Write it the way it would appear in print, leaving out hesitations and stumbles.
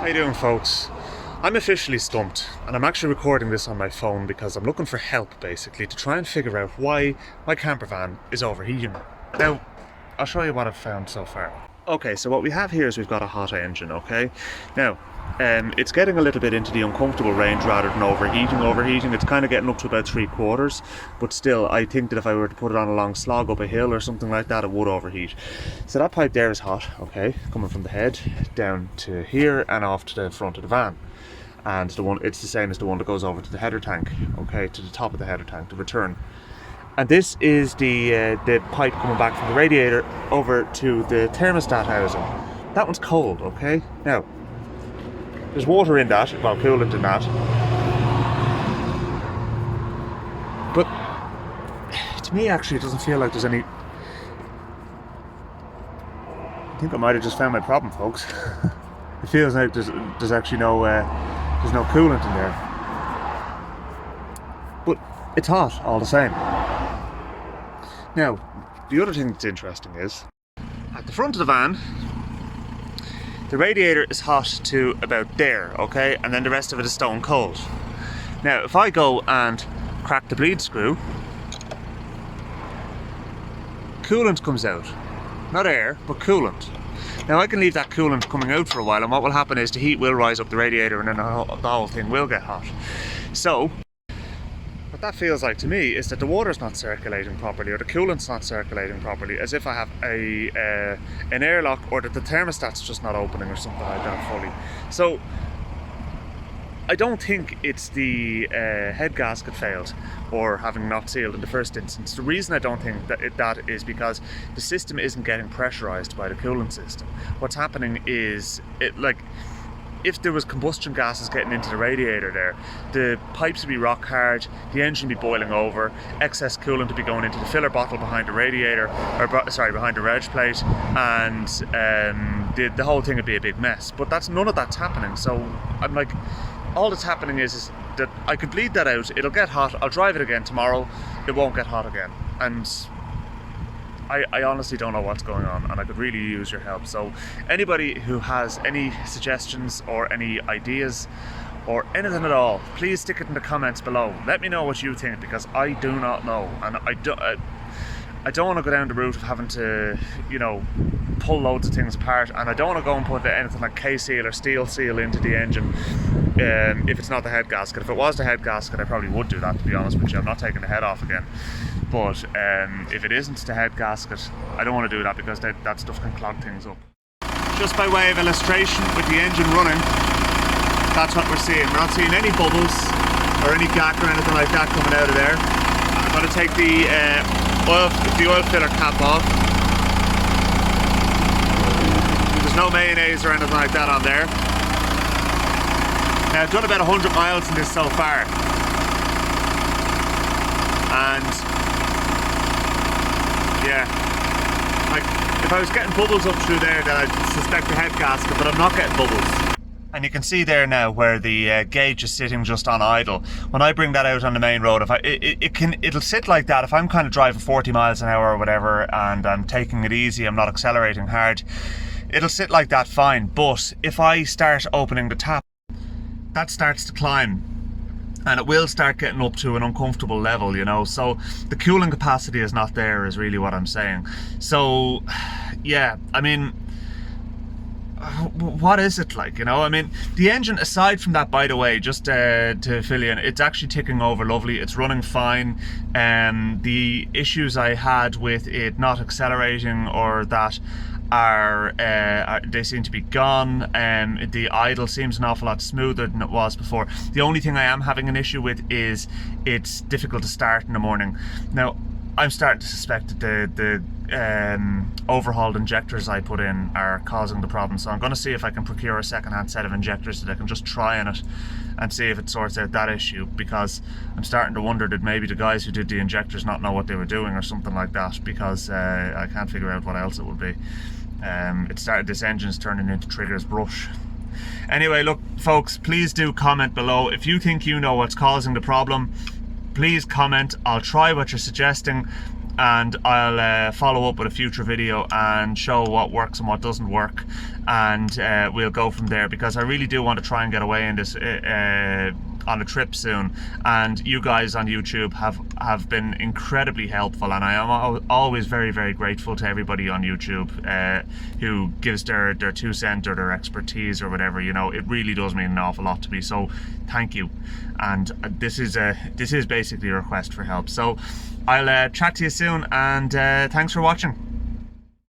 How you doing, folks? I'm officially stumped, and I'm actually recording this on my phone because I'm looking for help, basically, to try and figure out why my camper van is overheating. Now, I'll show you what I've found so far. Okay, so what we have here is we've got a hot engine, okay? Now, it's getting a little bit into the uncomfortable range rather than overheating. It's kind of getting up to about 3/4, but still, I think that if I were to put it on a long slog up a hill or something like that, it would overheat. So that pipe there is hot, okay, coming from the head down to here and off to the front of the van. And it's the same as the one that goes over to the header tank, okay, to the top of the header tank, the return. And this is the pipe coming back from the radiator over to the thermostat housing. That one's cold, okay? Now, there's water in that, well, coolant in that. But to me, actually, it doesn't feel like there's any... I think I might have just found my problem, folks. It feels like there's actually there's no coolant in there. But it's hot all the same. Now, the other thing that's interesting is, at the front of the van, the radiator is hot to about there, okay? And then the rest of it is stone cold. Now, if I go and crack the bleed screw, coolant comes out. Not air, but coolant. Now, I can leave that coolant coming out for a while, and what will happen is the heat will rise up the radiator and then the whole thing will get hot. So, what that feels like to me is that the water's not circulating properly, or the coolant's not circulating properly, as if I have an airlock, or that the thermostat's just not opening or something like that fully. So I don't think it's the head gasket failed or having not sealed in the first instance. The reason I don't think that is because the system isn't getting pressurized by the coolant system. What's happening is, if there was combustion gases getting into the radiator there, the pipes would be rock hard, the engine would be boiling over, excess coolant would be going into the filler bottle behind the radiator, behind the reg plate, and the whole thing would be a big mess. But none of that's happening. So I'm like, all that's happening is that I could bleed that out, it'll get hot, I'll drive it again tomorrow, it won't get hot again. And I honestly don't know what's going on, and I could really use your help. So anybody who has any suggestions or any ideas or anything at all, please stick it in the comments below. Let me know what you think, because I do not know, and I don't want to go down the route of having to, pull loads of things apart, and I don't want to go and put anything like K-seal or steel seal into the engine if it's not the head gasket. If it was the head gasket, I probably would do that, to be honest with you. I'm not taking the head off again. But if it isn't the head gasket, I don't want to do that, because that stuff can clog things up. Just by way of illustration, with the engine running, that's what we're seeing. We're not seeing any bubbles or any gack or anything like that coming out of there. I'm going to take the oil filler cap off. There's no mayonnaise or anything like that on there. Now, I've done about 100 miles in this so far, and yeah, like, if I was getting bubbles up through there, then I'd suspect the head gasket, but I'm not getting bubbles. And you can see there now where the gauge is sitting just on idle. When I bring that out on the main road, it'll sit like that. If I'm kind of driving 40 miles an hour or whatever, and I'm taking it easy, I'm not accelerating hard, it'll sit like that fine. But if I start opening the tap, that starts to climb, and it will start getting up to an uncomfortable level, so the cooling capacity is not there, is really what I'm saying. So yeah, I mean, what is it like, I mean, the engine, aside from that, by the way, just to fill you in, it's actually ticking over lovely, it's running fine. The issues I had with it not accelerating or that they seem to be gone. The idle seems an awful lot smoother than it was before. The only thing I am having an issue with is it's difficult to start in the morning. Now, I'm starting to suspect that the overhauled injectors I put in are causing the problem, so I'm going to see if I can procure a second-hand set of injectors that I can just try on it and see if it sorts out that issue, because I'm starting to wonder that maybe the guys who did the injectors not know what they were doing or something like that, because I can't figure out what else it would be. This engine's turning into Trigger's brush. Anyway, look, folks, please do comment below if you think you know what's causing the problem. Please comment. I'll try what you're suggesting. and I'll follow up with a future video and show what works and what doesn't work, and we'll go from there, because I really do want to try and get away in this on a trip soon, and you guys on YouTube have been incredibly helpful, and I am always very grateful to everybody on YouTube who gives their 2 cents or their expertise or whatever. You know, it really does mean an awful lot to me, so thank you. And this is basically a request for help. So I'll chat to you soon, and thanks for watching.